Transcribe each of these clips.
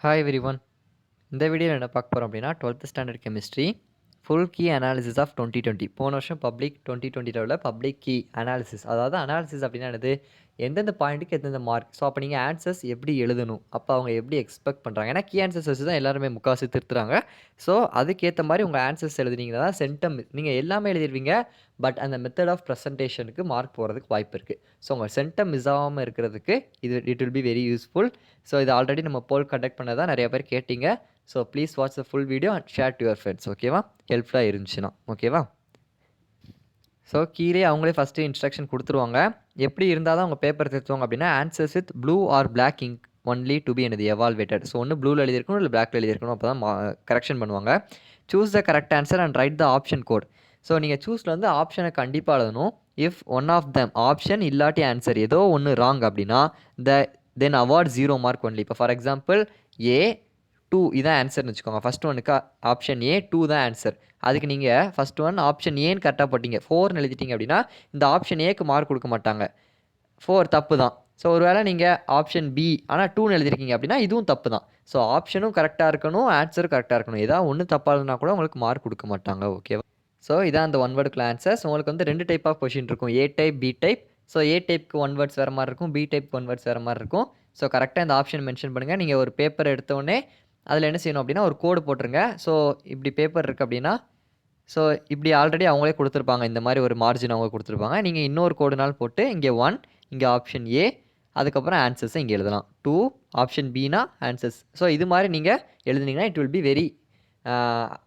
Hi everyone. இந்த வீடியோவில் என்ன பார்க்க போகிறோம் அப்படின்னா 12th standard chemistry full key analysis of 2020. போன வருஷம் பப்ளிக் 2020 உள்ள பப்ளிக் கீ அனாலிசிஸ். அதாவது அனாலிசிஸ் அப்படின்னா என்னது, எந்தெந்த பாயிண்ட்டுக்கு எந்தெந்த மார்க். ஸோ அப்போ நீங்கள் ஆன்சர்ஸ் எப்படி எழுதணும், அப்போ அவங்க எப்படி எக்ஸ்பெக்ட் பண்ணுறாங்க. ஏன்னா கீ ஆன்சர்ஸ் வச்சு தான் எல்லாருமே முக்கால்வாசி திருத்துறாங்க. ஸோ அதுக்கேற்ற மாதிரி உங்கள் ஆன்சர்ஸ் எழுதுனீங்கன்னா தான் சென்டம் நீங்கள் எல்லாமே எழுதிடுவீங்க. பட் அந்த மெத்தட் ஆஃப் ப்ரெசன்டேஷனுக்கு மார்க் போகிறதுக்கு வாய்ப்பு இருக்குது. ஸோ உங்கள் சென்டம் மிஸ் ஆகாமல் இருக்கிறதுக்கு it will be very useful. So இது ஆல்ரெடி நம்ம போல் கண்டக்ட் பண்ணதான் நிறைய பேர் கேட்டிங்க. So please watch the full video and share to your friends. ஓகேவா, ஹெல்ப்ஃபுல்லாக இருந்துச்சுன்னா. ஓகேவா, ஸோ கீழே அவங்களே ஃபஸ்ட்டு இன்ஸ்ட்ரக்ஷன் கொடுத்துருவாங்க. எப்படி இருந்தால் தான் அவங்க பேப்பர் திருத்துவாங்க அப்படின்னா, answers with blue or black ink only to be எனது எவால்வேட்டட். ஸோ ஒன்று ப்ளூவில் எழுதியிருக்கணும், இல்லை பிளாக்ல எழுதியிருக்கணும். அப்போ தான் கரெக்ஷன் பண்ணுவாங்க. Choose the correct answer and write the option code. So நீங்கள் சூஸில் வந்து ஆப்ஷனை கண்டிப்பாக எழுதணும். If one of them option இல்லாட்டி ஆன்சர் ஏதோ ஒன்று ராங் அப்படின்னா தென் அவார்ட் 0 மார்க் ஒன்லி. இப்போ ஃபார் எக்ஸாம்பிள் ஏ 2 இதான் ஆன்சர்னு வச்சுக்கோங்க. ஃபஸ்ட் ஒனுக்கு ஆப்ஷன் ஏ 2 தான் ஆன்சர். அதுக்கு நீங்கள் ஃபஸ்ட் ஒன் ஆப்ஷன் ஏன்னு கரெக்டாக போட்டிங்க, 4ன்னு எழுதிட்டீங்க அப்படின்னா இந்த ஆப்ஷன் ஏக்கு மார்க் கொடுக்க மாட்டாங்க. 4 தப்பு தான். ஸோ ஒருவேளை நீங்கள் ஆப்ஷன் பி ஆனால் 2ன்னு எழுதிருக்கீங்க அப்படின்னா இதுவும் தப்பு தான். ஸோ ஆப்ஷனும் கரெக்டாக இருக்கணும், ஆன்சரும் கரெக்டாக இருக்கணும். ஏதாவது ஒன்று தப்பாக இருந்தால் கூட உங்களுக்கு மார்க் கொடுக்க மாட்டாங்க. ஓகேவா, ஸோ இதான் அந்த ஒன் வேர்டுக்குள்ள ஆன்சர்ஸ். உங்களுக்கு வந்து 2 டைப் ஆஃப் கொஷின் இருக்கும், ஏ டைப், பி டைப். ஸோ ஏ டைப்க்கு 1 வேர்ட்ஸ் வேறு மாதிரி இருக்கும், பி டைப்க்கு 1 வேர்ட்ஸ் வேறு மாதிரி இருக்கும். ஸோ கரெக்டாக இந்த ஆப்ஷன் மென்ஷன் பண்ணுங்கள். நீங்கள் ஒரு பேப்பர் எடுத்தோடனே அதில் என்ன செய்யணும் அப்படின்னா ஒரு கோடு போட்டுருங்க. ஸோ இப்படி பேப்பர் இருக்குது அப்படின்னா, ஸோ இப்படி ஆல்ரெடி அவங்களே கொடுத்துருப்பாங்க, இந்த மாதிரி ஒரு மார்ஜின் அவங்க கொடுத்துருப்பாங்க. நீங்கள் இன்னொரு கோடுனால் போட்டு இங்கே 1, இங்கே ஆப்ஷன் ஏ, அதுக்கப்புறம் ஆன்சர்ஸை இங்கே எழுதலாம். 2 ஆப்ஷன் பினா ஆன்சர்ஸ். ஸோ இது மாதிரி நீங்கள் எழுதுனீங்கன்னா it will be very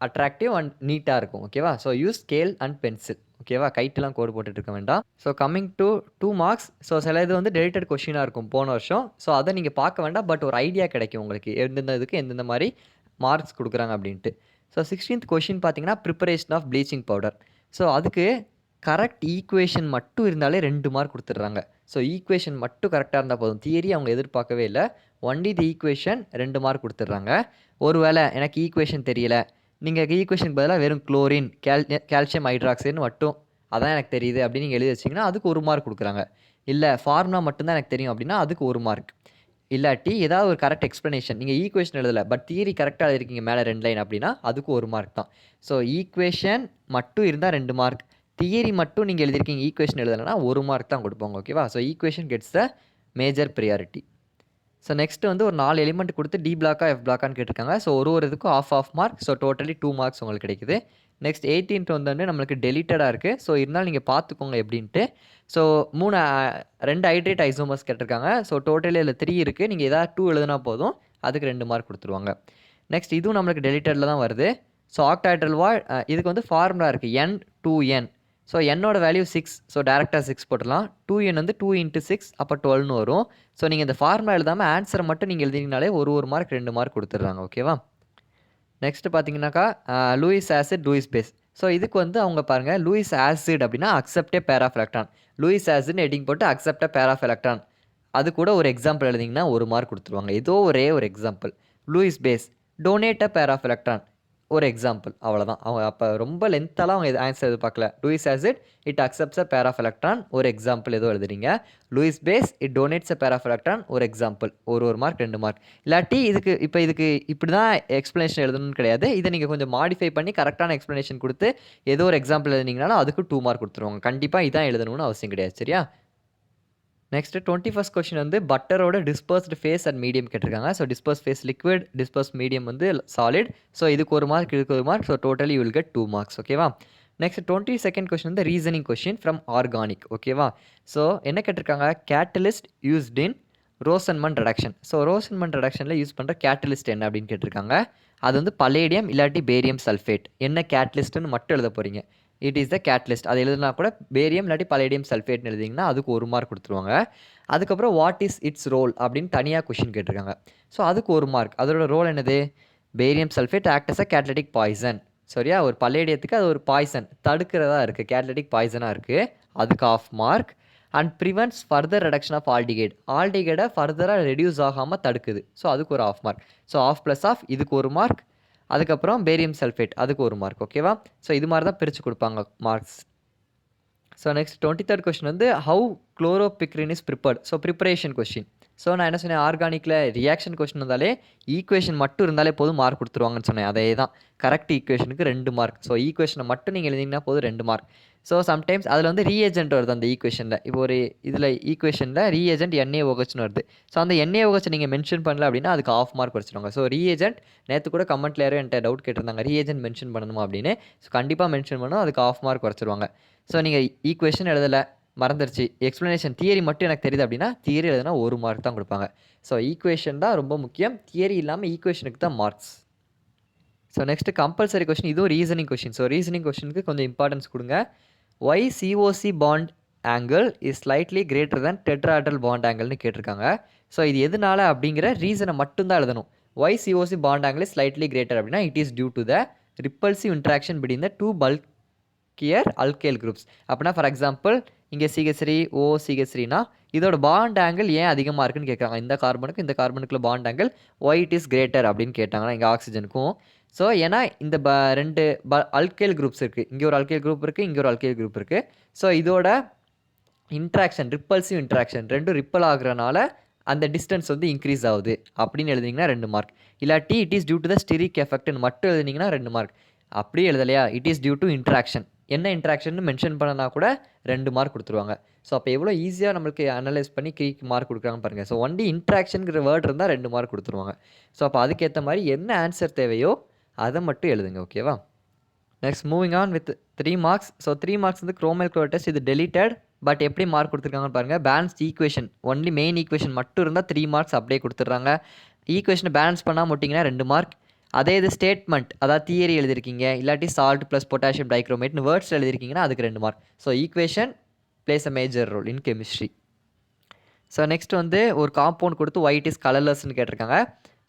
attractive and நீட்டாக இருக்கும். ஓகேவா, so use scale and pencil. ஓகேவா, கைட்டெலாம் கோடு போட்டுட்டு இருக்க வேண்டாம். So coming to 2 marks. So சில இது வந்து டெலிட்டட் கொஷினாக இருக்கும் போன வருஷம். ஸோ அதை நீங்கள் பார்க்க வேண்டாம், பட் ஒரு ஐடியா கிடைக்கும் உங்களுக்கு எந்தெந்த இதுக்கு எந்தெந்த மாதிரி மார்க்ஸ் கொடுக்குறாங்க அப்படின்ட்டு. ஸோ 16th கொஷின் பார்த்தீங்கன்னா preparation of bleaching powder. So அதுக்கு கரெக்ட் ஈக்குவேஷன் மட்டும் இருந்தாலே 2 மார்க் கொடுத்துட்றாங்க. ஸோ ஈக்குவேஷன் மட்டும் கரெக்டாக இருந்தால் போதும். தியரி அவங்க எதிர்பார்க்கவே இல்லை, ஒன்லி தி ஈக்குவேஷன் 2 மார்க் கொடுத்துட்றாங்க. ஒரு வேளை எனக்கு ஈக்குவேஷன் தெரியல, நீங்கள் ஈக்குவேஷனுக்கு பதிலாக வெறும் குளோரின் கால்சியம் ஹைட்ராக்சைடுன்னு மட்டும் அதான் எனக்கு தெரியுது அப்படின்னு நீங்கள் எழுதி வச்சிங்கன்னா அதுக்கு 1 மார்க் கொடுக்குறாங்க. இல்லை ஃபார்முலா மட்டும்தான் எனக்கு தெரியும் அப்படின்னா அதுக்கு 1 மார்க். இல்லாட்டி ஏதாவது ஒரு கரெக்ட் எக்ஸ்ப்ளனேஷன், நீங்கள் ஈக்குவேஷன் எழுதலை பட் தியரி கரெக்டாக எழுதிருக்கீங்க மேலே 2 லைன் அப்படின்னா அதுக்கு 1 மார்க் தான். ஸோ ஈக்குவேஷன் மட்டும் இருந்தால் 2 மார்க், தியரி மட்டும் நீங்கள் எழுதிருக்கீங்க ஈக்குவேஷன் எழுதலைன்னா 1 மார்க் தான் கொடுப்பாங்க. ஓகேவா, so equation gets the major priority. So next வந்து ஒரு 4 எலிமெண்ட் கொடுத்து டி பிளாக்கா எஃப் பிளாக்கான்னு கேட்டிருக்காங்க. ஸோ ஒரு இதுக்கும் half mark. So totally 2 marks உங்களுக்கு கிடைக்குது. நெக்ஸ்ட் 18th வந்து நம்மளுக்கு டெலிட்டடாக இருக்குது. ஸோ இருந்தாலும் நீங்கள் பார்த்துக்கோங்க எப்படின்ட்டு. ஸோ 2 ஹைட்ரேட் ஐசோமர்ஸ் கேட்டிருக்காங்க. ஸோ டோட்டலி அதில் 3 இருக்குது. நீங்கள் ஏதாவது 2 எழுதுனா போதும், அதுக்கு 2 மார்க் கொடுத்துருவாங்க. நெக்ஸ்ட் இதுவும் நம்மளுக்கு டெலிட்டடில் தான் வருது. ஸோ ஆக்டாஹெட்ரல் வால் இதுக்கு வந்து ஃபார்முலா இருக்குது, N2N. ஸோ என்னோட வேல்யூ 6. ஸோ டேரெக்டாக 6 போட்டுடலாம். 2N வந்து 2 × 6 அப்போ 12ன்னு வரும். ஸோ நீங்கள் இந்த ஃபார்முலா எழுதாமல் ஆன்சரை மட்டும் நீங்கள் எழுதிங்கனாலே ஒரு மார்க் 2 மார்க் கொடுத்துட்றாங்க. ஓகேவா, நெக்ஸ்ட் பார்த்தீங்கன்னாக்கா Lewis acid, Lewis base. So இதுக்கு வந்து அவங்க பாருங்கள், லூயிஸ் ஆசிட் அப்படின்னா accept pair of electron. Lewis ஆசிட்னு ஹெட்டிங் போட்டு அக்செப்ட் பேர் ஆஃப் எலக்ட்ரான், அது கூட ஒரு எக்ஸாம்பிள் எழுதிங்கன்னா 1 மார்க் கொடுத்துருவாங்க. ஏதோ ஒரு example. Lewis base donate pair of electron, ஒரு எக்ஸாம்பிள், அவ்வளோதான். அவங்க அப்போ ரொம்ப லென்த்தாலாம் அவங்க ஆன்சர் எதிர்பார்க்கல. Lewis acid it accepts a pair of electron, ஒரு எக்ஸாம்பிள் ஏதோ எழுதுறீங்க. Lewis base it donates a pair of electron, ஒரு எக்ஸாம்பிள். ஒரு மார்க் 2 மார்க். இல்லாட்டி இதுக்கு இப்படி தான் எக்ஸ்ப்ளனேஷன் எழுதணும்னு கிடையாது. இதை நீங்கள் கொஞ்சம் மாடிஃபை பண்ணி கரெக்டான எக்ஸ்ப்ளனேஷன் கொடுத்து ஏதோ ஒரு எக்ஸாம்பிள் எழுதினீங்கனாலும் அதுக்கு 2 மார்க் கொடுத்துருவாங்க. கண்டிப்பாக இதான் எழுதணும்னு அவசியம் கிடையாது. சரியா, நெக்ஸ்ட் 21st கொஸ்டின் வந்து பட்டரோட டிஸ்பர்ஸ்டு ஃபேஸ் அண்ட் மீடியம் கேட்டிருக்காங்க. So dispersed phase liquid, dispersed medium வந்து சாலிட். ஸோ இதுக்கு 1 மார்க், இதுக்கு 1 mark. So totally you will get 2 marks. ஓகேவா, நெக்ஸ்ட் 22nd கொஸ்டின் வந்து ரீசனிங் கொஸ்டின் ஃப்ரம் ஆர்கானிக். ஓகேவா, ஸோ என்ன கேட்டிருக்காங்க, catalyst used in Rosenmund reduction. So Rosenmund ரெடக்ஷனில் யூஸ் பண்ணுற கேட்டலிஸ்ட் என்ன அப்படின்னு கேட்டிருக்காங்க. அது வந்து பலேடியம் இல்லாட்டி பேரியம் சல்ஃபேட். என்ன கேட்டலிஸ்ட்டுன்னு மட்டும் எழுத போகிறீங்க. இட் இஸ் த கேட்லிஸ்ட், அது எழுதுனா கூட பேரியம் இல்லாட்டி பலேடியம் சல்ஃபேட்னு எழுதிங்கன்னா அதுக்கு 1 மார்க் கொடுத்துருவாங்க. அதுக்கப்புறம் வாட் இஸ் இட்ஸ் ரோல் அப்படின்னு தனியாக கொஷின் கேட்டிருக்காங்க. ஸோ அதுக்கு 1 மார்க். அதோட ரோல் என்னது, barium sulphate act as a catalytic poison. சரியா, ஒரு பல்லேடியத்துக்கு அது ஒரு பாய்சன், தடுக்கிறதா இருக்குது, கேட்டலிட்டிக் பாய்சனாக இருக்குது, அதுக்கு 1/2 mark. And prevents further reduction of ஆல்டிகேடை ஃபர்தராக ரெடியூஸ் ஆகாமல் தடுக்குது. ஸோ அதுக்கு ஒரு 1/2 மார்க். ஸோ 1/2 + 1/2 இதுக்கு 1 மார்க். அதுக்கப்புறம் பேரியம் சல்ஃபேட் அதுக்கு 1 மார்க். ஓகேவா, ஸோ இது மாதிரி தான் பிரித்து கொடுப்பாங்க marks. So next 23rd question வந்து how chloropicrin is prepared. So preparation question. So நான் என்ன சொன்னேன், ஆர்கானிக்கில் ரியாக்ஷன் கொஸ்டின் வந்தாலே ஈக்குவேஷன் மட்டும் இருந்தாலே போதும் மார்க் கொடுத்துருவாங்கன்னு சொன்னேன். அதே தான், கரெக்ட் ஈக்குவேஷனுக்கு 2 மார்க். ஸோ ஈக்குவேஷனை மட்டும் நீங்கள் எழுதிங்கன்னா போதும் 2 மார்க். ஸோ சம்டைம்ஸ் அதில் வந்து ரீஏஜென்ட் வருது அந்த ஈக்குவேஷனில். இப்போ ஒரு இதில் ஈக்குவேஷனில் ரீஏஜென்ட் NaOHன்னு வருது. ஸோ அந்த NaOH நீங்கள் மென்ஷன் பண்ணல அப்படின்னா அதுக்கு ஆஃப் மார்க் வச்சுருவாங்க. ஸோ ரீஏஜென்ட் நேற்று கூட கமெண்ட்ல யாரும் என்கிட்ட டவுட் கேட்டிருந்தாங்க, ரீஏஜென்ட் மென்ஷன் பண்ணணுமா அப்படின்னு. ஸோ கண்டிப்பாக மென்ஷன் பண்ணணும், அதுக்கு ஆஃப் மார்க் வச்சுருவாங்க. ஸோ நீங்கள் ஈக்குவேஷன் எழுதலை, மறந்துருச்சு, எக்ஸ்ப்ளனேஷன் தியரி மட்டும் எனக்கு தெரியுது அப்படின்னா தியரி எழுதுனா 1 மார்க் தான் கொடுப்பாங்க. ஸோ ஈக்குவேஷன் தான் ரொம்ப முக்கியம், தியரி இல்லாமல் ஈக்குவேஷனுக்கு தான் marks. So next compulsory question, இதுவும் ரீசனிங் கொஸ்டின். ஸோ ரீசனிங் கொஸ்டினுக்கு கொஞ்சம் இம்பார்ட்டன்ஸ் கொடுங்க. Why COC bond angle is slightly greater than tetrahedral bond ஆங்கிள்னு கேட்டிருக்காங்க. ஸோ இது எதனால அப்படிங்கிற ரீசனை மட்டும்தான் எழுதணும். Why COC bond angle is slightly greater அப்படின்னா it is due to the repulsive interaction between the 2 bulky alkyl groups. அப்படின்னா ஃபார் எக்ஸாம்பிள் இங்கே CH3 OCH3னா இதோட பாண்ட் ஆங்கிள் ஏன் அதிகமாக இருக்குன்னு கேட்குறாங்க. இந்த கார்பனுக்கு இந்த கார்பனுக்குள்ள bond angle why it is greater அப்படின்னு கேட்டாங்கன்னா இங்கே ஆக்சிஜனுக்கும். ஸோ ஏன்னா இந்த 2 அல்கைல் குரூப்ஸ் இருக்குது, இங்கே ஒரு அல்கைல் குரூப் இருக்குது, இங்கே ஒரு அல்கைல் குரூப் இருக்குது. ஸோ இதோட இன்ட்ராக்ஷன், ரிப்பல்சிவ் இன்ட்ராக்ஷன், ரெண்டும் ரிப்பல் ஆகுறனால அந்த டிஸ்டன்ஸ் வந்து இன்க்ரீஸ் ஆகுது அப்படின்னு எழுதிங்கன்னா 2 மார்க். இல்லாட்டி it is due to the steric எஃபெக்ட்னு மட்டும் எழுதினீங்கன்னா 2 மார்க். அப்படியே எழுதலையா, it is due to interaction, என்ன இன்ட்ராக்ஷன் மென்ஷன் பண்ணனா கூட 2 மார்க் கொடுத்துருவாங்க. ஸோ அப்போ எவ்வளோ ஈஸியாக நம்மளுக்கு அனலைஸ் பண்ணி கீக்கு மார்க் கொடுக்குறாங்க பாருங்கள். ஸோ ஒன்லி இன்ட்ராக்ஷனுங்கிற வேர்ட் இருந்தால் 2 மார்க் கொடுத்துருவாங்க. ஸோ அப்போ அதுக்கேற்ற மாதிரி என்ன ஆன்சர் தேவையோ அதை மட்டும் எழுதுங்க. ஓகேவா? Next moving on with 3 marks. So 3 marks வந்து குரோமல் குளோட்டஸ், இது டெலிட்டட். பட் எப்படி மார்க் கொடுத்துருக்காங்கன்னு பாருங்கள். Balanced equation, only main equation மட்டும் இருந்தால் 3 மார்க்ஸ் அப்படியே கொடுத்துட்றாங்க. ஈக்குவேஷனை பேலன்ஸ் பண்ணால் முட்டிங்கன்னா 2 மார்க். அதே இது ஸ்டேட்மெண்ட், அதாவது தியரி எழுதிருக்கீங்க, இல்லாட்டி சால்ட் ப்ளஸ் பொட்டாசியம் டைக்ரோமேட்னு வேர்ட்ஸ் எழுதிருக்கீங்கன்னா அதுக்கு 2 mark. So equation plays a major role in chemistry. So next வந்து ஒரு காம்பவுண்ட் கொடுத்து ஒயிட் இஸ் கலர்லெஸ்ன்னு கேட்டிருக்காங்க.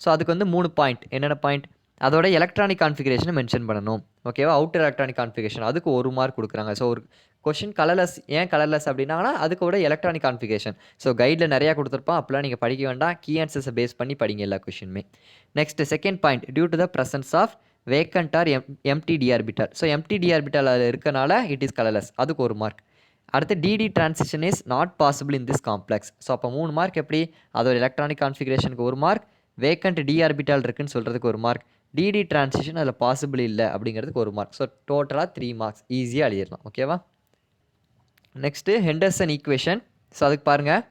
ஸோ அதுக்கு வந்து 3 பாயிண்ட். என்னென்ன பாயிண்ட்? அதோட எலக்ட்ரானிக் கான்ஃபிகரேஷனை மென்ஷன் பண்ணணும். ஓகேவா? அவுட்டர் எலக்ட்ரானிக் கான்ஃபிகரேஷன், அதுக்கு 1 மார்க் கொடுக்குறாங்க. ஸோ ஒரு கொஷின் கலர்லெஸ், ஏன் கலர்லெஸ் அப்படின்னா அதுக்கோட எலக்ட்ரானிக் கான்ஃபிகரேஷன். ஸோ கைடில் நிறையா கொடுத்துருப்பான், அப்போலாம் நீங்கள் படிக்க வேண்டாம், கீ ஆன்சர்ஸை பேஸ் பண்ணி படிங்க எல்லா கொஷினுமே. Next second point, due to the presence of vacant or empty d orbital. So empty d orbital அதில் இருக்கனால இட் இஸ் கலர்லெஸ், அதுக்கு 1 மார்க். அடுத்து DD transition is not possible in this complex. So அப்போ 3 mark. எப்படி? அதோட electronic கான்ஃபிகரேஷனுக்கு 1 mark, vacant d orbital இருக்குன்னு சொல்கிறதுக்கு 1 மார்க், DD டிரான்சிஷன் அதில் பாசிபிள் இல்லை அப்படிங்கிறதுக்கு 1 மார்க். ஸோ டோட்டலாக 3 மார்க்ஸ் ஈஸியாக எழுதிடலாம். ஓகேவா? Next Henderson equation. ஸோ அதுக்கு பாருங்கள்,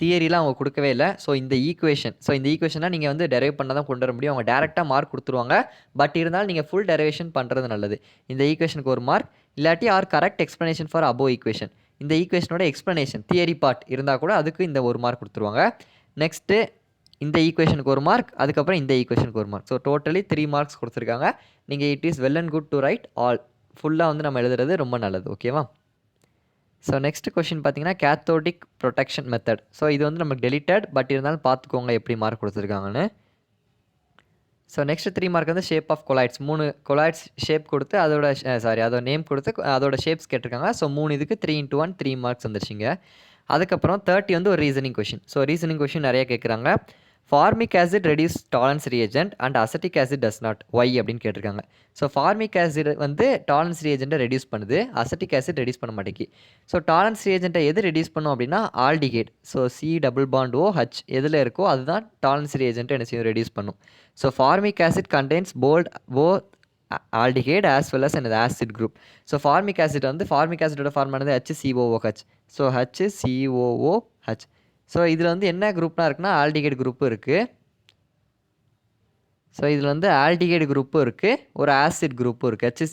தியரிலாம் அவங்க கொடுக்கவே இல்லை. ஸோ இந்த ஈக்குவேஷனாக நீங்கள் வந்து டெரைவ் பண்ண தான் கொண்டு வர முடியும். அவங்க டேரெக்டாக மார்க் கொடுத்துருவாங்க. பட் இருந்தாலும் நீங்கள் ஃபுல் டெரைவேஷன் பண்ணுறது நல்லது. இந்த ஈக்குவேஷனுக்கு 1 மார்க், இல்லாட்டி are correct explanation for above equation. இந்த ஈக்குவேஷனோட எக்ஸ்ப்ளனேஷன் தியரி பார்ட் இருந்தால் கூட அதுக்கு இந்த 1 மார்க் கொடுத்துருவாங்க. நெக்ஸ்ட்டு இந்த ஈக்குவேஷனுக்கு 1 மார்க், அதுக்கப்புறம் இந்த ஈக்குவேஷனுக்கு 1 மார்க். ஸோ டோட்டலி 3 மார்க்ஸ் கொடுத்துருக்காங்க. நீங்கள் it is well and good to right all, ஃபுல்லாக வந்து நம்ம எழுதுறது ரொம்ப நல்லது. ஓகேவா? ஸோ நெக்ஸ்ட் கொஷின் பார்த்தீங்கன்னா கேத்தோடிக் ப்ரொடெக்ஷன் மெத்தட். ஸோ இது வந்து நமக்கு டெலிட்டட், பட் இருந்தாலும் பார்த்துக்கோங்க எப்படி மார்க் கொடுத்துருக்காங்கன்னு. ஸோ நெக்ஸ்ட் 3 மார்க் வந்து shape of colloids. 3 colloids shape கொடுத்து அதோட நேம் கொடுத்து அதோட ஷேப்ஸ் கேட்டிருக்காங்க. ஸோ 3 இதுக்கு 3x1 3 மார்க்ஸ் வந்துருச்சுங்க. அதுக்கப்புறம் 30 வந்து ஒரு reasoning question. So reasoning question நிறைய கேட்குறாங்க. Formic acid reduce Tollens reagent and acetic acid does not, why அப்படின்னு கேட்டிருக்காங்க. ஸோ ஃபார்மிக் ஆசிட் வந்து டாலன்ஸ் ரியேஜென்ட்டை ரெடியூஸ் பண்ணுது, அசட்டிக் ஆசிட் ரெடியூஸ் பண்ண மாட்டேங்கி. ஸோ டாலன்ஸ் ரியேஜென்ட்டை எது ரெடியூஸ் பண்ணும் அப்படின்னா ஆல்டிகேட். ஸோ C++OH எதில் இருக்கோ அதுதான் டாலன்ஸ் ரியேஜென்ட்டை என்ன செய்யும், ரெடியூஸ் பண்ணும். So formic acid contains both aldehyde as well as எனது acid group. So formic acid வந்து ஃபார்மிக் ஆசிடோட ஃபார்மானது HCOOH. So HCOOH. ஸோ இதில் வந்து என்ன குரூப்லாம் இருக்குன்னா ஆல்டிகேட் குரூப்பும் இருக்குது. ஸோ இதில் வந்து ஆல்டிகேட் குரூப்பும் இருக்குது, ஒரு ஆசிட் குரூப்பும் இருக்குது.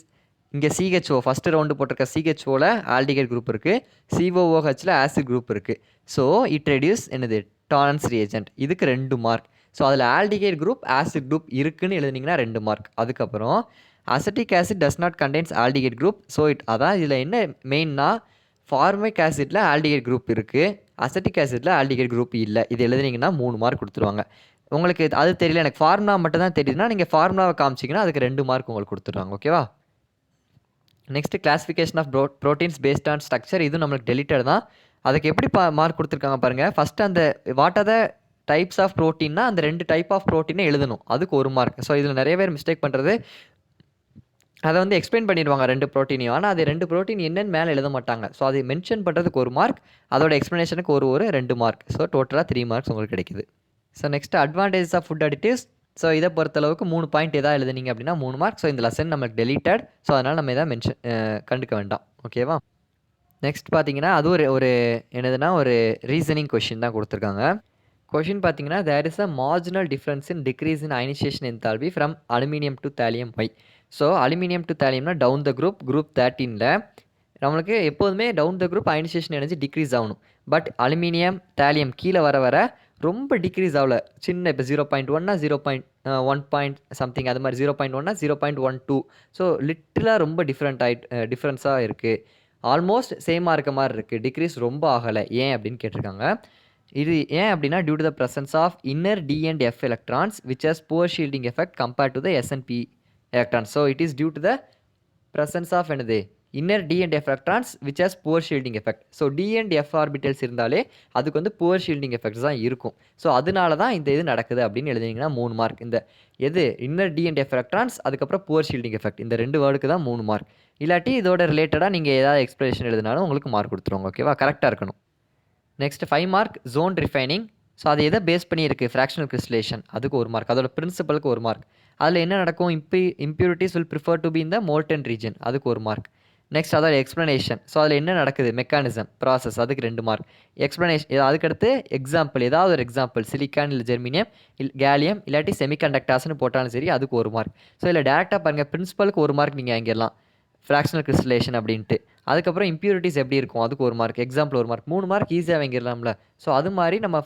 இங்கே CHO ஃபஸ்ட்டு ரவுண்டு போட்டிருக்க CHOவில் ஆல்டிகேட் குரூப் இருக்குது, COOHல ஆசிட் குரூப் இருக்குது. ஸோ இட் ரெடியூஸ் என்னது, டாலன்ஸ் ரியேஜென்ட். இதுக்கு 2 மார்க். ஸோ அதில் ஆல்டிகேட் குரூப் ஆசிட் குரூப் இருக்குன்னு எழுதினீங்கன்னா 2 மார்க். அதுக்கப்புறம் ascetic acid does not contains ஆல்டிகேட் group. So அதான் இதில் என்ன மெயின்னா ஃபார்மிக் ஆசிட்டில் ஆல்டிகேட் குரூப் இருக்குது, அசட்டிக் ஆசிட்டில் ஆல்டிகேட் குரூப் இல்லை. இது எழுதுனீங்கன்னா 3 மார்க் கொடுத்துருவாங்க. உங்களுக்கு அது தெரியல, எனக்கு ஃபார்முலா மட்டும் தான் தெரியுதுன்னா நீங்கள் ஃபார்முலாவை காமிச்சிங்கன்னா அதுக்கு 2 மார்க் உங்களுக்கு கொடுத்துருவாங்க. ஓகேவா? Next classification of proteins based on structure. இது நம்மளுக்கு டெலிட்டட் தான். அதுக்கு எப்படி மார்க் கொடுத்துருக்காங்க பாருங்கள். ஃபஸ்ட்டு அந்த what are the types of ப்ரோட்டீன்னா அந்த 2 டைப் ஆஃப் ப்ரோட்டீனை எழுதணும், அதுக்கு 1 மார்க். ஸோ இதில் நிறைய பேர் மிஸ்டேக் பண்ணுறது அதை வந்து எக்ஸ்பிளைன் பண்ணிடுவாங்க 2 புரோட்டீனையும். ஆனால் அது 2 புரோட்டீன் என்னன்னு மேலே எழுத மாட்டாங்க. ஸோ அதை மென்ஷன் பண்ணுறதுக்கு 1 மார்க், அதோட எக்ஸ்ப்ளனேஷனுக்கு ஒரு 2 மார்க். ஸோ டோட்டலாக 3 மார்க்ஸ் உங்களுக்கு கிடைக்குது. So next advantages of food additives. So இதை பொறுத்தளவுக்கு 3 பாயிண்ட் எதாவது எழுதுனீங்க அப்படின்னா 3 மார்க். ஸோ இந்த லெசன் நமக்கு டெலீட்டட். ஸோ அதனால் நம்ம எதாவது கண்டுக்க வேண்டாம். ஓகேவா? நெக்ஸ்ட் பார்த்தீங்கன்னா அது ஒரு என்னதுன்னா ஒரு ரீசனிங் கொஷின் தான் கொடுத்துருக்காங்க. கொஷின் பார்த்தீங்கன்னா there is a marginal difference in decrease in ionisation enthalpy from aluminium to thallium why. So aluminium to தாலியம்னா டவுன் த குரூப் 13ல் நம்மளுக்கு எப்போதுமே down the group ionisation energy decrease ஆகணும். பட் அலுமினியம் தாலியம் கீழே வர வர ரொம்ப டிக்ரீஸ் ஆகல. சின்ன இப்போ 0.1னா 0.1 பாயிண்ட் சம்திங், அது மாதிரி 0.1னா 0.12. ஸோ லிட்டலாக ரொம்ப டிஃப்ரென்ஸாக இருக்குது. ஆல்மோஸ்ட் சேமாக இருக்க மாதிரி இருக்குது. டிக்ரீஸ் ரொம்ப ஆகலை. ஏன் அப்படின்னு கேட்டிருக்காங்க. இது ஏன் அப்படின்னா due to the presence of inner D and F electrons which has poor shielding effect compared to the s and p electrons. So it is due to the presence of என்னது inner D and F electrons which has poor shielding effect. So d and f orbitals இருந்தாலே அதுக்கு வந்து poor shielding effects தான் இருக்கும். So அதனால தான் இந்த இது நடக்குது அப்படின்னு எழுதினீங்கன்னா 3 மார்க். இந்த எது inner D and F electrons அதுக்கப்புறம் புவர் ஷீல்டிங் எஃபெக்ட், இந்த 2 வேர்டுக்கு தான் 3 மார்க். இல்லாட்டி இதோட ரிலேட்டடாக நீங்கள் ஏதாவது எக்ஸ்பிளேஷன் எழுதினாலும் உங்களுக்கு மார்க் கொடுத்துருவாங்க. ஓகேவா? கரெக்டாக இருக்கணும். Next 5 mark zone refining. So அது எதை பேஸ் பண்ணி இருக்குது? ஃப்ராக்ஷனல் கிறிஸ்டலேஷன், அதுக்கு 1 மார்க். அதோட பிரின்சிபலுக்கு 1 மார்க். அதில் என்ன நடக்கும்? Impurities will prefer to be in the molten region, அதுக்கு 1 மார்க். நெக்ஸ்ட் அதோட எக்ஸ்ப்ளனேஷன். ஸோ அதில் என்ன நடக்குது? மெக்கானிசம், ப்ராசஸ், அதுக்கு 2 மார்க். எக்ஸ்ப்ளனேஷன் அதுக்கடுத்து எக்ஸாம்பிள், ஏதாவது ஒரு எக்ஸாம்பிள் சிலிக்கான் இல்லை ஜெர்மினியம் கேலியம் இல்லாட்டி செமிகண்டக்டார்ஸ்னு போட்டாலும் சரி, அதுக்கு 1 மார்க். ஸோ இதில் டேரெக்டாக பாருங்கள், பிரின்சிபலுக்கு 1 மார்க் நீங்கள் வாங்கிடலாம், ஃப்ராக்ஷனல் கிறிஸ்டலேஷன் அப்படின்ட்டு. அதுக்கப்புறம் இம்ப்யூரிட்டிஸ் எப்படி இருக்கும், அதுக்கு 1 மார்க். Example 1 mark. 3 மார்க் ஈஸியாக வாங்கிடலாம்ல. ஸோ அது மாதிரி நம்ம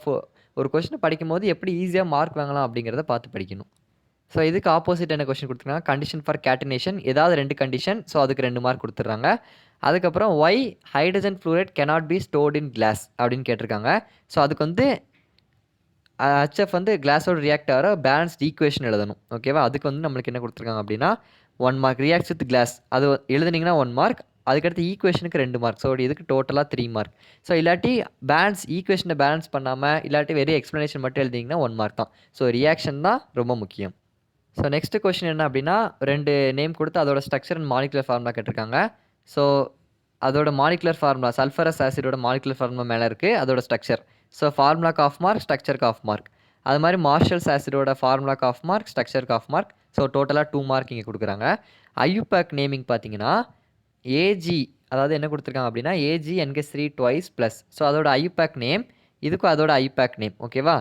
ஒரு கொஸ்டினை படிக்கும் போது எப்படி ஈஸியாக மார்க் வாங்கலாம் அப்படிங்கிறத பார்த்து படிக்கணும். ஸோ இதுக்கு ஆப்போசிட் என்ன கொஸ்டின் கொடுத்துருக்காங்க? கண்டிஷன் ஃபார் கேட்டினேஷன், ஏதாவது 2 கண்டிஷன். ஸோ அதுக்கு 2 மார்க் கொடுத்துட்றாங்க. அதுக்கப்புறம் why hydrogen fluoride cannot be stored in glass அப்படின்னு கேட்டிருக்காங்க. ஸோ அதுக்கு வந்து HF வந்து கிளாஸோட ரியாக்ட் ஆகிற பேலன்ஸ்ட் ஈக்குவேஷன் எழுதணும். ஓகேவா? அதுக்கு வந்து நம்மளுக்கு என்ன கொடுத்துருக்காங்க அப்படின்னா 1 மார்க். ரியாக்ட்ஸ் வித் கிளாஸ் அது எழுதுனீங்கன்னா 1 மார்க். அதுக்கடுத்து ஈக்குவேஷனுக்கு 2 மார்க். ஸோ இதுக்கு டோட்டலாக 3 மார்க். ஸோ இல்லாட்டி ஈக்குவேஷனை பேலன்ஸ் பண்ணாமல் இல்லாட்டி வெறும் எக்ஸ்ப்ளனேஷன் மட்டும் எழுதிங்கன்னா 1 மார்க் தான். ஸோ ரியாக்ஷன் தான் ரொம்ப முக்கியம். ஸோ நெக்ஸ்ட் கொஸ்டின் என்ன அப்படின்னா 2 நேம் கொடுத்து அதோட ஸ்ட்ரக்சர் அண்ட் மாலிகுலர் ஃபார்முலா கேட்டிருக்காங்க. ஸோ அதோட மாலிகுலர் ஃபார்முலா சல்ஃபரஸ் ஆசிடோட மாலிகுலர் ஃபார்முலா மேலே இருக்குது, அதோட ஸ்ட்ரக்சர். ஸோ ஃபார்முலாக்கு ஆஃப் மார்க், ஸ்ட்ரக்சருக்கு ஆஃப் மார்க். அது மாதிரி மார்ஷல்ஸ் ஆசிடோட ஃபார்முலாக்கு ஆஃப் மார்க், ஸ்ட்ரக்சருக்கு ஆஃப் மார்க். ஸோ டோட்டலாக 2 மார்க் இங்கே கொடுக்குறாங்க. ஐயூபேக் நேமிங் பார்த்தீங்கன்னா ஏஜி, அதாவது என்ன கொடுத்துருக்காங்க அப்படின்னா A NH3 twice plus. So அதோட ஐயூபேக் நேம், இதுக்கும் அதோட ஐயூபேக் நேம். ஓகேவா?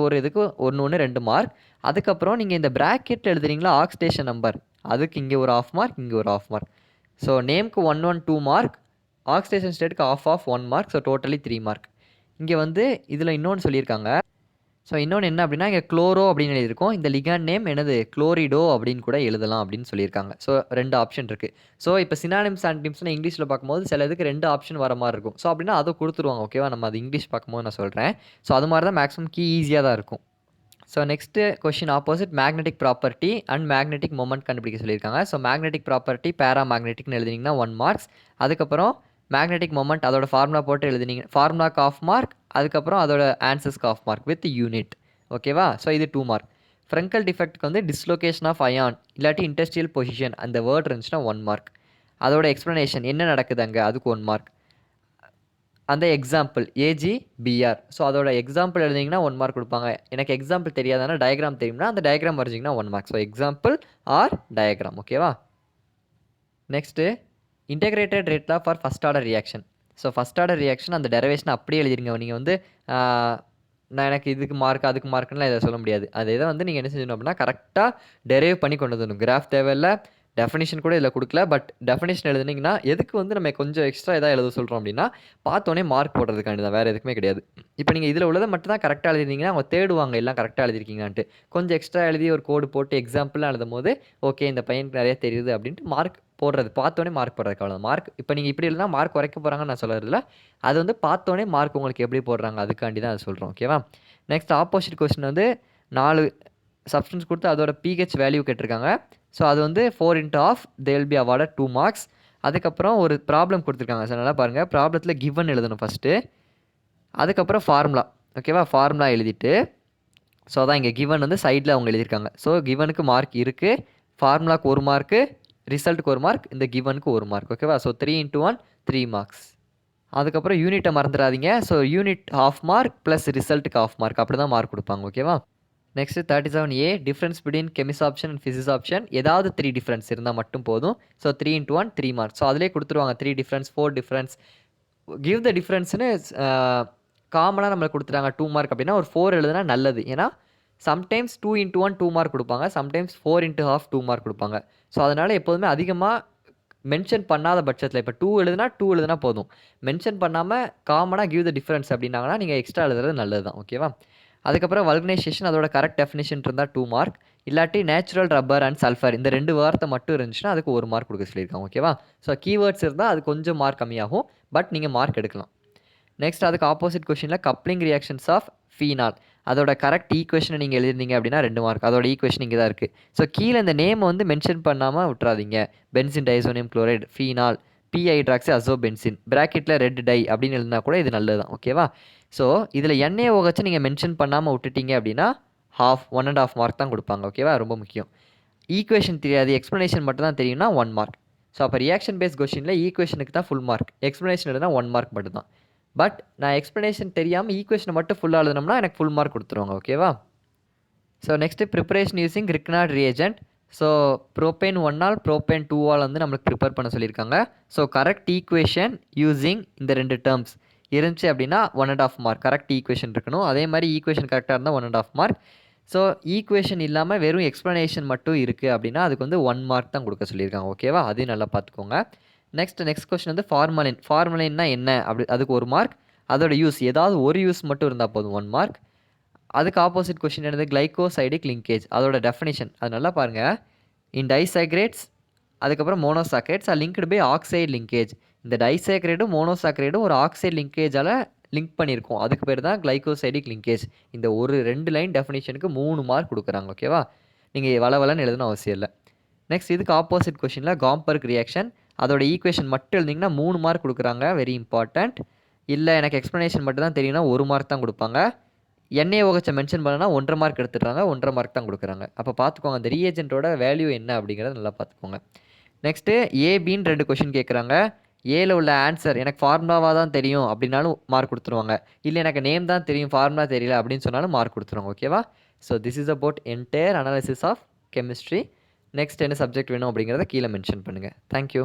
ஒரு இதுக்கு 1 2 மார்க். அதுக்கப்புறம் நீங்கள் இந்த ப்ராக்கெட் எழுதுறீங்களா ஆக்சிடேஷன் நம்பர், அதுக்கு இங்கே ஒரு ஆஃப் மார்க், இங்கே ஒரு ஆஃப் மார்க். ஸோ நேமுக்கு 1 1 2 மார்க், ஆக்சிடேஷன் ஸ்டேட்டுக்கு half 1 mark. So totally 3 mark. இங்கே வந்து இதில் இன்னொன்று சொல்லியிருக்காங்க. ஸோ இன்னொன்று என்ன அப்படின்னா இங்கே குளோரோ அப்படின்னு எழுதியிருக்கோம். இந்த லிகாண்ட் நேம் என்னது? குளோரிடோ அப்படின்னு கூட எழுதலாம் அப்படின்னு சொல்லியிருக்காங்க. ஸோ 2 ஆப்ஷன் இருக்குது. ஸோ இப்போ சினானிம்ஸ் ஆன்டிம்ஸ்னு இங்கிலீஷில் பார்க்கும்போது சில இதுக்கு 2 ஆப்ஷன் வர மாதிரி இருக்கும். ஸோ அப்படின்னா அதை கொடுத்துருவாங்க. ஓகேவா? நம்ம அது இங்கிலீஷ் பார்க்கும்போது நான் சொல்கிறேன். ஸோ அது மாதிரி தான் மேக்ஸிமம் கீ ஈஸியாக தான் இருக்கும். So next question opposite magnetic property and magnetic moment கண்டுபிடிக்க சொல்லியிருக்காங்க. ஸோ மேக்னெட்டிக் ப்ராப்பர்ட்டி பேரா மேக்னெட்டிக்னு எழுதினீங்கன்னா 1 மார்க்ஸ். அதுக்கப்புறம் மேக்னெட்டிக் மொமெண்ட் அதோட ஃபார்முலா போட்டு எழுதினீங்க, ஃபார்முலாக்கு ஆஃப் மார்க். அதுக்கப்புறம் அதோட ஆன்சர்ஸ்க்கு ஆஃப் மார்க் வித் யூனிட். ஓகேவா? ஸோ இது 2 மார்க். ஃப்ரெங்கல் டிஃபெக்ட்க்கு வந்து டிஸ்லொகேஷன் ஆஃப் அயான் இல்லாட்டி இண்டஸ்ட்ரியல் பொசிஷன் அந்த வேர்ட் இருந்துச்சுன்னா 1 மார்க். அதோட எக்ஸ்ப்ளனேஷன் என்ன நடக்குது அங்கே, அதுக்கு 1 மார்க். அந்த எக்ஸாம்பிள் AgBr. ஸோ அதோட எக்ஸாம்பிள் எழுதிங்கன்னா 1 மார்க் கொடுப்பாங்க. எனக்கு எக்ஸாம்பிள் தெரியாதானா டயக்ராம் தெரியும்னா அந்த டயக்ராம் வரைஞ்சிங்கன்னா 1 mark. So example or diagram. ஓகேவா? Next integrated rate law for first order reaction. So first order reaction அந்த டெரிவேஷனை அப்படியே எழுதிருங்க. நீங்கள் வந்து நான் எனக்கு இதுக்கு மார்க் அதுக்கு மார்க்குலாம் இதை சொல்ல முடியாது. அது இதை வந்து நீங்கள் என்ன செஞ்சணும் அப்படின்னா கரெக்டாக டெரைவ் பண்ணி கொண்டு வரணும். கிராஃப் தேவையில்லை, டெஃபினிஷன் கூட இதில் கொடுக்கல. பட் டெஃபினிஷன் எழுதுனீங்கன்னா எதுக்கு வந்து நம்ம கொஞ்சம் எக்ஸ்ட்ரா எதாவது எழுத சொல்கிறோம் அப்படின்னா பார்த்தோன்னே மார்க் போடுறதுக்காண்டி தான், வேறு எதுக்குமே கிடையாது. இப்போ நீங்கள் இதில் உள்ளதை மட்டும் தான் கரெக்டாக எழுதிருந்தீங்கன்னா அவங்க தேடுவாங்க எல்லாம் கரெக்டாக எழுதிருக்கீங்கன்ட்டு. கொஞ்சம் எக்ஸ்ட்ரா எழுதி ஒரு கோடு போட்டு எக்ஸாம்பிள்லாம் எழுதும் போது ஓகே இந்த பையனுக்கு நிறைய தெரியுது அப்படின்ட்டு மார்க் போடுறது, பார்த்தோன்னே மார்க் போடுறதுக்கு அவ்வளோ. மார்க் இப்போ நீங்கள் இப்படி இல்லைனா மார்க் குறைக்க போகிறாங்கன்னு நான் சொல்கிறதில்ல. அது வந்து பார்த்தோன்னே மார்க் உங்களுக்கு எப்படி போடுறாங்க அதுக்காண்டி தான் அது சொல்கிறோம். ஓகேவா? நெக்ஸ்ட் ஆப்போசிட் கொஸ்டின் வந்து 4 சப்ஸ்டன்ஸ் கொடுத்து அதோட pH வேல்யூ கேட்டிருக்காங்க. ஸோ அது வந்து 4 × half they will be awarded 2 marks. அதுக்கப்புறம் ஒரு ப்ராப்ளம் கொடுத்துருக்காங்க. ஸோ நல்லா பாருங்கள், ப்ராப்ளத்தில் கிவன் எழுதணும் ஃபஸ்ட்டு. அதுக்கப்புறம் ஃபார்முலா. ஓகேவா? ஃபார்முலா எழுதிட்டு ஸோ அதான் இங்கே கிவன் வந்து சைடில் அவங்க எழுதியிருக்காங்க. ஸோ கிவனுக்கு மார்க் இருக்குது, ஃபார்முலாக்கு 1 மார்க்கு, ரிசல்ட்டுக்கு 1 மார்க், இந்த கிவனுக்கு 1 மார்க். ஓகேவா? So 3 × 1 3 marks. அதுக்கப்புறம் யூனிட்டை மறந்துடாதீங்க. ஸோ யூனிட் ½ மார்க் ப்ளஸ் ரிசல்ட்டுக்கு ½ மார்க் அப்படி தான் மார்க் கொடுப்பாங்க. ஓகேவா? Next 37A difference between chemisorption and physisorption. ஏதாவது 3 டிஃப்ரென்ஸ் இருந்தால் மட்டும் போதும். So 3 × 1 3 marks. ஸோ அதிலே கொடுத்துருவாங்க 3 டிஃப்ரென்ஸ் 4 டிஃப்ரென்ஸ். கிவ் த டிஃப்ரென்ஸ்னு காமனாக நம்மளுக்கு கொடுத்துட்டாங்க 2 மார்க் அப்படின்னா ஒரு 4 எழுதுனா நல்லது. ஏன்னா சம்டைம்ஸ் 2 × 1 2 மார்க் கொடுப்பாங்க, சம்டைம்ஸ் 4 × ½ 2 மார்க் கொடுப்பாங்க. ஸோ அதனால் எப்போதுமே அதிகமாக மென்ஷன் பண்ணாத பட்சத்தில் இப்போ 2 எழுதுனா போதும். மென்ஷன் பண்ணாமல் காமனாக கிவ் த டிஃப்ரென்ஸ் அப்படின்னாங்கன்னா நீங்கள் எக்ஸ்ட்ரா எழுதுறது நல்லது தான். ஓகேவா? அதுக்கப்புறம் வல்கனைசேஷன் அதோட கரெக்ட் டெஃபினிஷன் இருந்தால் 2 மார்க். இல்லாட்டி நேச்சுரல் ரப்பர் அண்ட் சல்ஃபர் இந்த 2 வார்த்தை மட்டும் இருந்துச்சுன்னா அதுக்கு 1 மார்க் கொடுக்க சொல்லியிருக்காங்க. ஓகேவா? ஸோ கீவேர்ட்ஸ் இருந்தால் அது கொஞ்சம் மார்க் கம்மியாகும், பட் நீங்கள் மார்க் எடுக்கலாம். நெக்ஸ்ட் அதுக்கு ஆப்போசிட் கொஷினில் கப்ளிங் ரியாக்ஷன்ஸ் ஆஃப் ஃபீனால் அதோட கரெக்ட் ஈக்குவேஷனை நீங்கள் எழுதிருந்தீங்க அப்படின்னா 2 மார்க். அதோட ஈக்குவேஷன் இங்கே தான் இருக்குது. ஸோ கீழே இந்த நேம் வந்து மென்ஷன் பண்ணாமல் விட்றாதீங்க. Benzene diazonium chloride, phenol, p hydroxy azobenzene, பிராக்கெட்டில் ரெட் டை அப்படின்னு எழுதினா கூட இது நல்லது தான். ஓகேவா? ஸோ இதில் NaOH நீங்கள் மென்ஷன் பண்ணாமல் விட்டுட்டீங்க அப்படின்னா 1.5 மார்க் தான் கொடுப்பாங்க. ஓகேவா? ரொம்ப முக்கியம். ஈக்குவேஷன் தெரியாது, எக்ஸ்ப்ளனேஷன் மட்டும் தான் தெரியும்னா 1 மார்க். ஸோ அப்போ ரியாக்ஷன் பேஸ் கொஷினில் ஈக்குவேஷனுக்கு தான் ஃபுல் மார்க், எக்ஸ்ப்ளனேஷன் எழுதுனா 1 மார்க் மட்டும் தான். பட் நான் எக்ஸ்ப்ளனேஷன் தெரியாமல் ஈக்குவேஷனை மட்டும் ஃபுல்லாக எழுதுனோம்னா எனக்கு ஃபுல் மார்க் கொடுத்துருவாங்க. ஓகேவா? So next preparation using Grignard reagent. So propan 1 ol propan 2 ol வந்து நம்மளுக்கு ப்ரிப்பேர் பண்ண சொல்லியிருக்காங்க. ஸோ கரெக்ட் ஈக்குவேஷன் யூஸிங் இந்த 2 டேர்ம்ஸ் இருந்துச்சு அப்படின்னா 1.5 மார்க். கரெக்ட் ஈக்குவேஷன் இருக்கணும். அதே மாதிரி ஈக்குவேஷன் கரெக்டாக இருந்தால் 1.5 மார்க். ஸோ ஈக்குவேஷன் இல்லாமல் வெறும் எக்ஸ்ப்ளனேஷன் மட்டும் இருக்குது அப்படின்னா அதுக்கு வந்து 1 மார்க் தான் கொடுக்க சொல்லியிருக்காங்க. ஓகேவா? அதையும் நல்லா பார்த்துக்கோங்க. நெக்ஸ்ட் கொஸ்டின் வந்து ஃபார்மலின். ஃபார்மலின்னா என்ன அப்படி அதுக்கு 1 மார்க். அதோட யூஸ் ஏதாவது ஒரு யூஸ் மட்டும் இருந்தால் போதும் 1 மார்க். அதுக்கு ஆப்போசிட் கொஸ்டின் என்னது கிளைகோசைடிக் லிங்கேஜ். அதோட டெஃபினேஷன் அது நல்லா பாருங்கள். இன் டைசாக்ரேட்ஸ் அதுக்கப்புறம் monosaccharides are linked by oxide linkage. இந்த டைசாக்ரேடும் மோனோசாக்ரேடும் ஒரு ஆக்சைடு லிங்கேஜால் லிங்க் பண்ணியிருக்கோம். அதுக்கு பேர் தான் கிளைகோசைடிக் லிங்கேஜ். இந்த ஒரு 2 லைன் டெஃபினேஷனுக்கு 3 மார்க் கொடுக்குறாங்க. ஓகேவா? நீங்கள் வளவலன்னு எழுதணும் அவசியம் இல்லை. நெக்ஸ்ட் இதுக்கு ஆப்போசிட் கொஷினில் காம்பர்க் ரியாக்ஷன். அதோட ஈக்குவேஷன் மட்டும் எழுதிங்கன்னா 3 மார்க் கொடுக்குறாங்க. Very important. இல்லை எனக்கு எக்ஸ்ப்ளனேஷன் மட்டும் தான் தெரியும்னா 1 மார்க் தான் கொடுப்பாங்க. NaOH மென்ஷன் பண்ணனா 1.5 மார்க் எடுத்துடுறாங்க, 1.5 மார்க் தான் கொடுக்குறாங்க. அப்போ பார்த்துக்கோங்க அந்த ரீஏஜென்ட்டோட வேல்யூ என்ன அப்படிங்கிறத நல்லா பார்த்துக்கோங்க. நெக்ஸ்ட்டு ஏபின்னு 2 கொஷின் கேட்குறாங்க. ஏல உள்ள ஆன்சர் எனக்கு ஃபார்முலாவாக தான் தெரியும் அப்படின்னாலும் மார்க் கொடுத்துருவாங்க. இல்லை எனக்கு நேம் தான் தெரியும் ஃபார்முலா தெரியல அப்படின்னு சொன்னாலும் மார்க் கொடுத்துருவாங்க. ஓகேவா? So this is about entire analysis of chemistry. Next என்ன சப்ஜெக்ட் வேணும் அப்படிங்கிறத கீழே மென்ஷன் பண்ணுங்கள். தேங்க்யூ.